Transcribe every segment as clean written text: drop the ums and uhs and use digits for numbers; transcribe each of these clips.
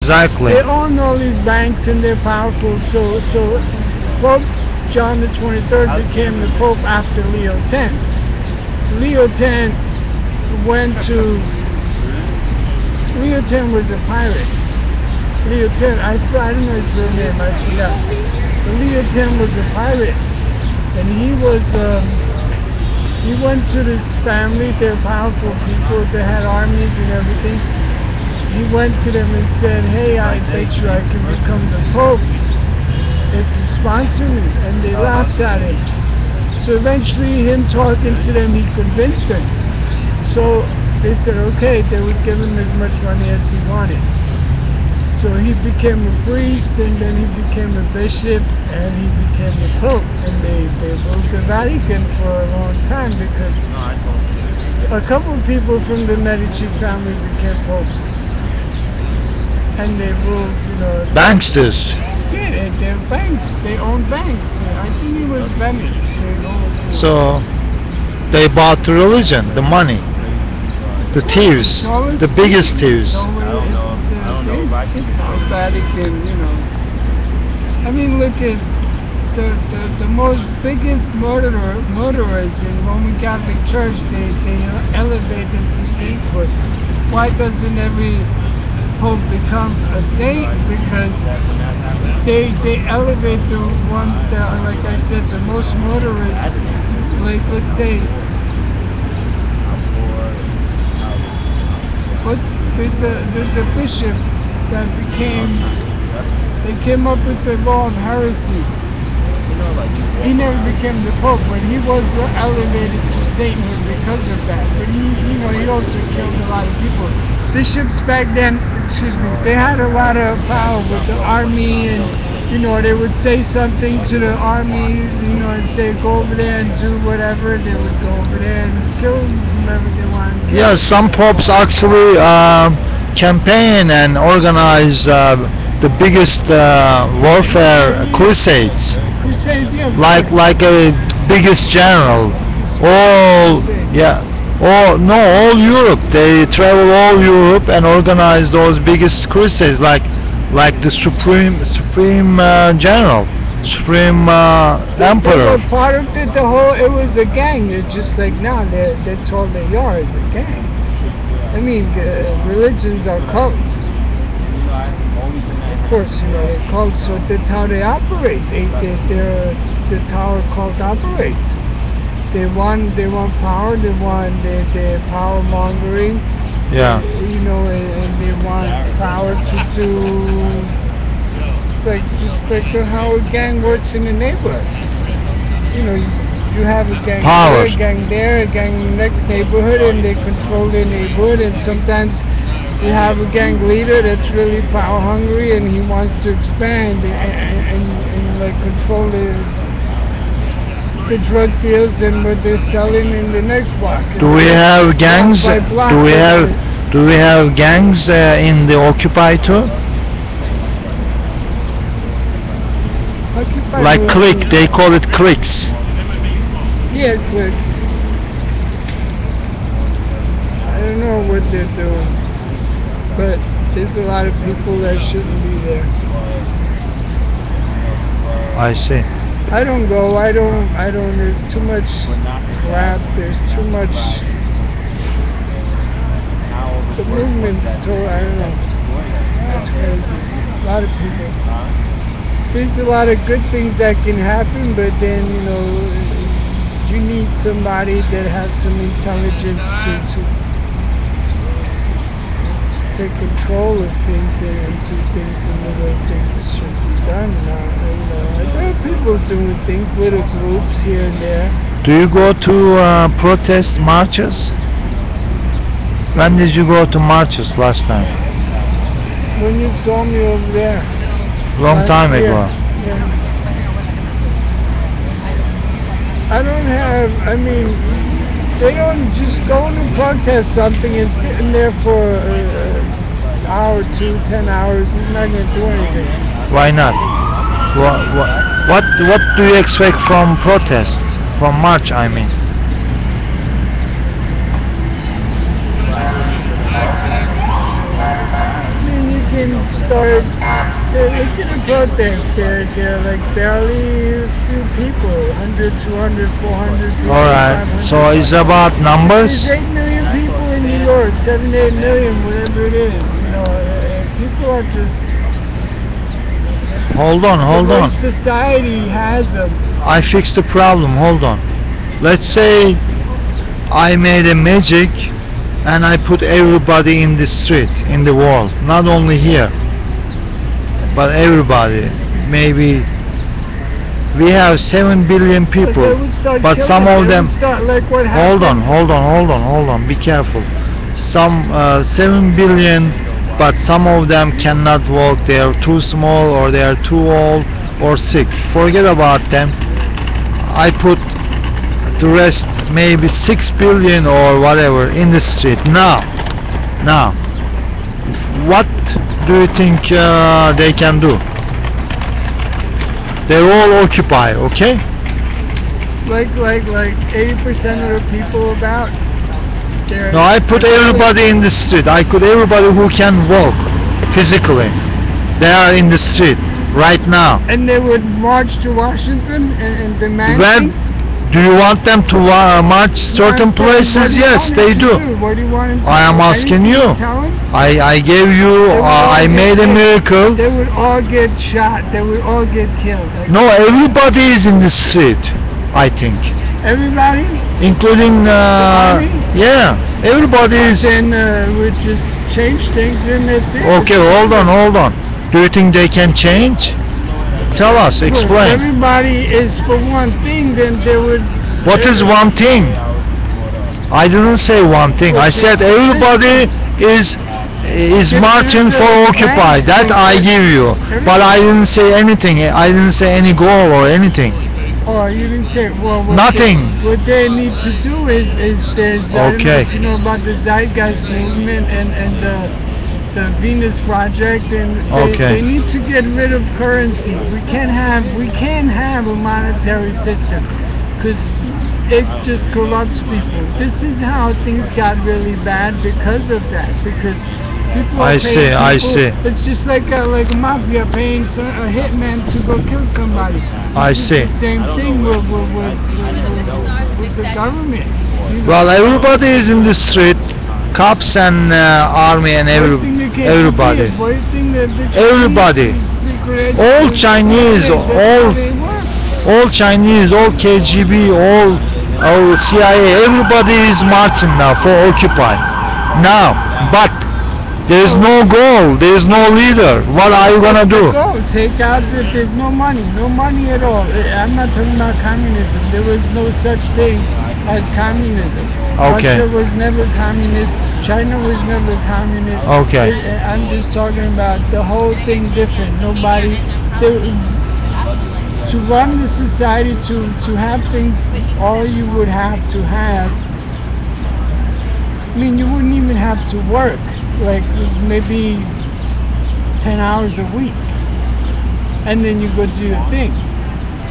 exactly. They own all these banks and they're powerful. So Pope John the 23rd became the Pope after Leo X. Leo X went to. Leo X was a pirate. Leo X, I don't know his real name, I forgot. But Leo X was a pirate, and he went to this family. They're powerful people. They had armies and everything. He went to them and said, "Hey, I bet you I can become the Pope if you sponsor me." And they laughed at him. So eventually, him talking to them, he convinced them. So they said, okay, they would give him as much money as he wanted. So he became a priest, and then he became a bishop, and he became the Pope. And they ruled the Vatican for a long time because a couple of people from the Medici family became popes. And they ruled, Banksters. Yeah, they're banks. They own banks. I think it was Venice. They owned. So they bought the religion, the money, the thieves, the biggest thieves. It's all Vatican, I mean, look at the most biggest murderers in Roman Catholic Church. They elevate them to sainthood. Why doesn't every pope become a saint? Because they elevate the ones that are, like I said, the most murderers. Like, let's say, there's a bishop that they came up with the law of heresy. He never became the pope, but he was elevated to sainthood because of that. But he also killed a lot of people. Bishops back then, they had a lot of power with the army, and they would say something to the armies, and say go over there and do whatever. They would go over there and kill whoever they wanted to kill. Yeah, some popes actually campaign and organize the biggest warfare crusades. Crusades, yeah. Like a biggest general. All all Europe. They travel all Europe and organize those biggest crusades, like the supreme general, supreme emperor. They were part of it. It was a gang. They're just like now. That's all they are, is a gang. I mean, religions are cults. Of course, they're cults, so that's how they operate. That's how a cult operates. They want power. They're power mongering. Yeah. And they want power to do. It's just like how a gang works in a neighborhood. You have a gang Power. here, a gang there, a gang in the next neighborhood, and they control their neighborhood. And sometimes you have a gang leader that's really power hungry, and he wants to expand and like control the drug deals and what they're selling in the next block. Do we have gangs? Block Do we have gangs in the Occupy too? Occupy Like clique, they call it cliques. Yeah, cliques. I don't know what they're doing, but there's a lot of people that shouldn't be there. I see. I don't go. I don't. There's too much crap. There's too much. The movement's too. I don't know. That's crazy. A lot of people. There's a lot of good things that can happen, but then you need somebody that has some intelligence to take control of things and do things in the way things should be done. There are people doing things, little groups here and there. Do you go to protest marches? When did you go to marches last time? When you saw me over there. Long time ago. Yeah. They don't just go and protest something and sitting there for an hour, 10 hours. It's not going to do anything. Why not? What do you expect from protest? From march, I mean. You can start. Look at the protests. They're like barely a few people, 100, 200, 400 people, Alright, 500. so it's about There's numbers. 8 million people in New York, 7, 8 million, whatever it is. You know, people are just. Hold on, The hold way on. society has them. I fixed the problem, hold on. Let's say I made a magic and I put everybody in the street, in the world. Not only here, but everybody. Maybe we have 7 billion They people, would start but killing, some they of would them. start like what Hold on, happened. hold on. Be careful. Some 7 billion, but some of them cannot walk. They are too small, or they are too old, or sick. Forget about them. I put the rest, maybe 6 billion or whatever, in the street. Now, what do you think they can do? They're all occupied, okay? Like 80% of the people about. No, I put everybody in the street. I put everybody who can walk physically. They are in the street right now. And they would march to Washington and demand When things. do you want them to march certain I'm saying, what places? do you Yes, want they him to do. What do you want him to I am do? asking Anything you. you tell him? I gave you. They would all I get made a killed. miracle. They would all get shot. They would all get killed. Like, No, everybody is in the street. I think, everybody. including army? yeah, everybody is. Then we just change things and that's it. Okay, hold on. Do you think they can change? Tell us, Well, if explain. everybody is for one thing, then they would. What is one thing? I didn't say one thing. I said everybody is marching for Occupy. That I give you. But I didn't say anything. I didn't say any goal or anything. Oh, you didn't say. Well, Nothing. What they need to do is there's. I don't know Okay. if you know about the Zeitgeist movement and the Venus Project, and they need to get rid of currency. We can't have a monetary system because it just corrupts people. This is how things got really bad because of that. Because people are I paying see, I people- see. It's just like a mafia paying a hitman to go kill somebody. I This is see. the same thing with the government. Well, everybody is in the street, cops and army and What do you think they can't everybody. do is, what do you think that the Chinese Everybody. secret All agencies Chinese, say that's all- how they work? All Chinese, all KGB, all CIA, everybody is marching now for Occupy. Now, but there is no goal, there is no leader. What are you gonna do? So take out that there's no money at all. I'm not talking about communism. There was no such thing as communism. Okay. Russia was never communist. China was never communist. Okay. I'm just talking about the whole thing different. Nobody. To run the society, to have things, all you would have to have. I mean, you wouldn't even have to work, like maybe 10 hours a week, and then you go do your thing.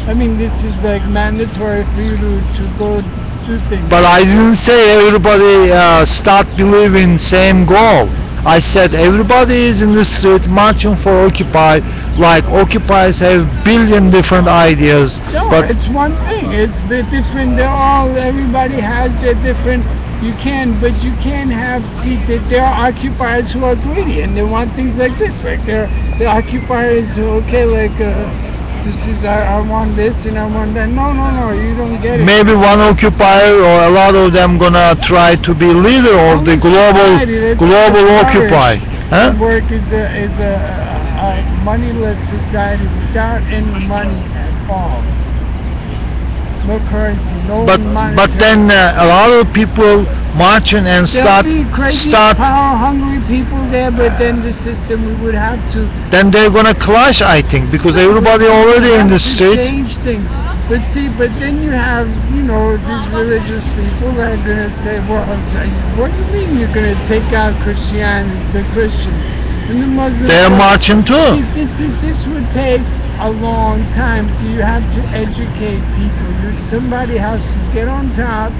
I mean, this is like mandatory for you to go do things. But I didn't say everybody start believing same goal. I said everybody is in the street marching for Occupy. Like occupiers have billion different ideas, No, but it's one thing. It's a bit different. Everybody has their different. You can't have. See, that there are occupiers who are greedy and they want things like this. Like the occupiers who, okay, like this is I want this and I want that. No, you don't get it. maybe one occupier or a lot of them gonna try to be leader of the global Occupy. Huh? Work is a moneyless society without any money at all. No currency, no But monetary then a lot of people marching and There'll be crazy, start power-hungry people there, but then the system we would have to. then they're gonna clash, I think, because everybody already in the have to street. Change things, but then you have, these religious people that are gonna say, well, what do you mean you're gonna take out Christianity, the Christians, and the Muslims? They're marching too. See, this would take a long time, so you have to educate people. Somebody has to get on top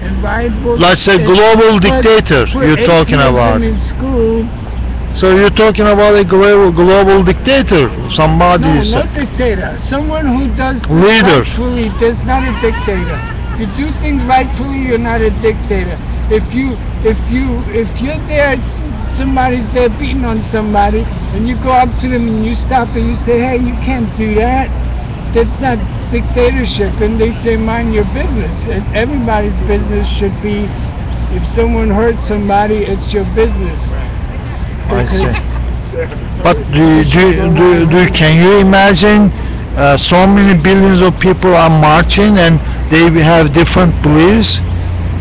and write books. Like a global dictator put you're talking atheism about. in schools So you're talking about a global dictator, somebody No, you said. not dictator. Someone who does things Leader. rightfully. That's not a dictator. If you do things rightfully, you're not a dictator. If you're there, somebody's there beating on somebody, and you go up to them and you stop and you say, "Hey, you can't do that." That's not dictatorship. And they say, "Mind your business." And everybody's business should be, if someone hurts somebody, it's your business. I see. Because But can you imagine so many billions of people are marching and they have different beliefs,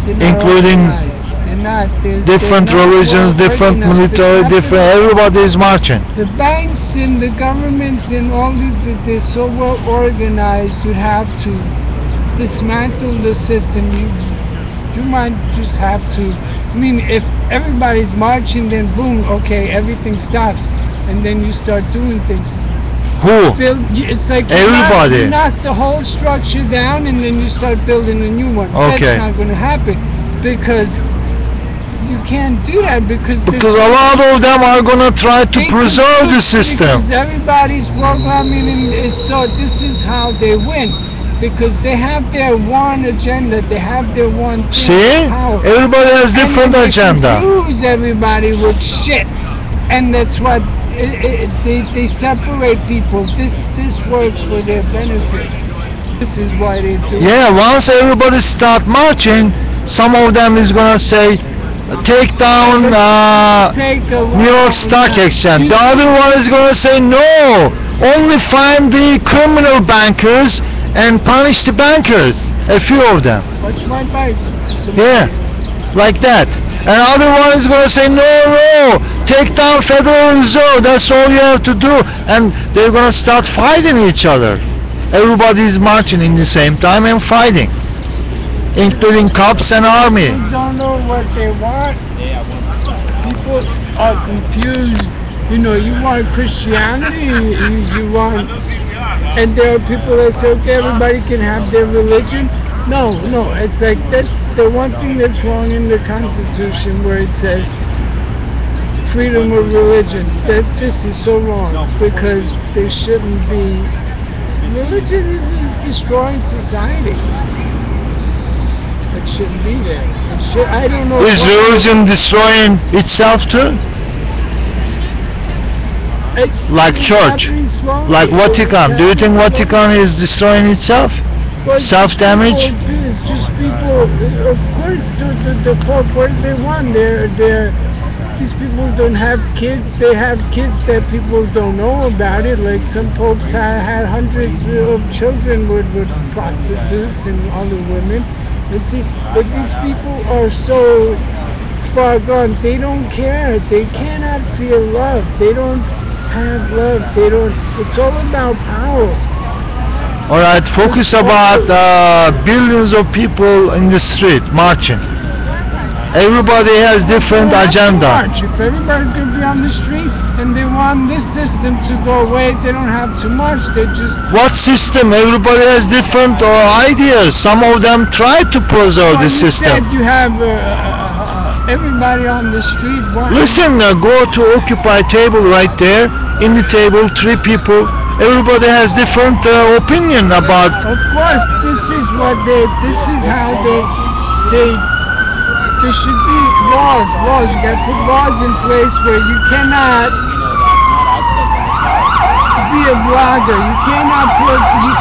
they're not including organized. They're not. different they're not religions, well different organized. military, They have different, to- everybody is marching. The banks and the governments and all they're so well organized. You have to dismantle the system. You might just have to. I mean, if everybody's marching, then boom, okay, everything stops, and then you start doing things. Who? It's like Everybody. You knock the whole structure down, and then you start building a new one. Okay. That's not going to happen because you can't do that because Because a lot of them are gonna try to preserve the system. Because everybody's programming, and so this is how they win. Because they have their one agenda, they have their one thing, See? power. Everybody has different And they agenda. confuse everybody with shit, and that's what they separate people. This works for their benefit. This is why they do. Yeah, once everybody start marching, some of them is gonna say, take down Take a New York Stock Exchange. The other one is gonna say, no, only find the criminal bankers and punish the bankers, a few of them. Watch my bike. Yeah, like that. And other one is gonna say, no, take down Federal Reserve, that's all you have to do. And they're gonna start fighting each other. Everybody is marching in the same time and fighting, including cops and army. People don't know what they want. People are confused. You know, you want Christianity, you want, and there are people that say, okay, everybody can have their religion. No, it's like that's the one thing that's wrong in the Constitution where it says freedom of religion. That this is so wrong because there shouldn't be. Religion is destroying society. It shouldn't be there. I don't know. Is religion destroying itself too? It's Like church, happening slowly. like Vatican. Do you think Vatican is destroying itself? Well, it's Self-damage? just people- It's just people. Of course, the Pope. What they want? These people don't have kids. They have kids that people don't know about it. Like some popes had hundreds of children with prostitutes and other women. And see, but these people are so far gone. They don't care. They cannot feel love. They don't have love. They don't. It's all about power. All right, focus about billions of people in the street marching. Everybody has different They don't have to agenda. march. If everybody's going to be on the street and they want this system to go away, they don't have to march. They just What system? Everybody has different ideas. Some of them try to preserve the you system. said you have everybody on the street. Listen, go to Occupy table right there. In the table, 3 people. Everybody has different opinion about. Of course, this is what this is how there should be laws. You got to put laws in place where you cannot be a blogger. You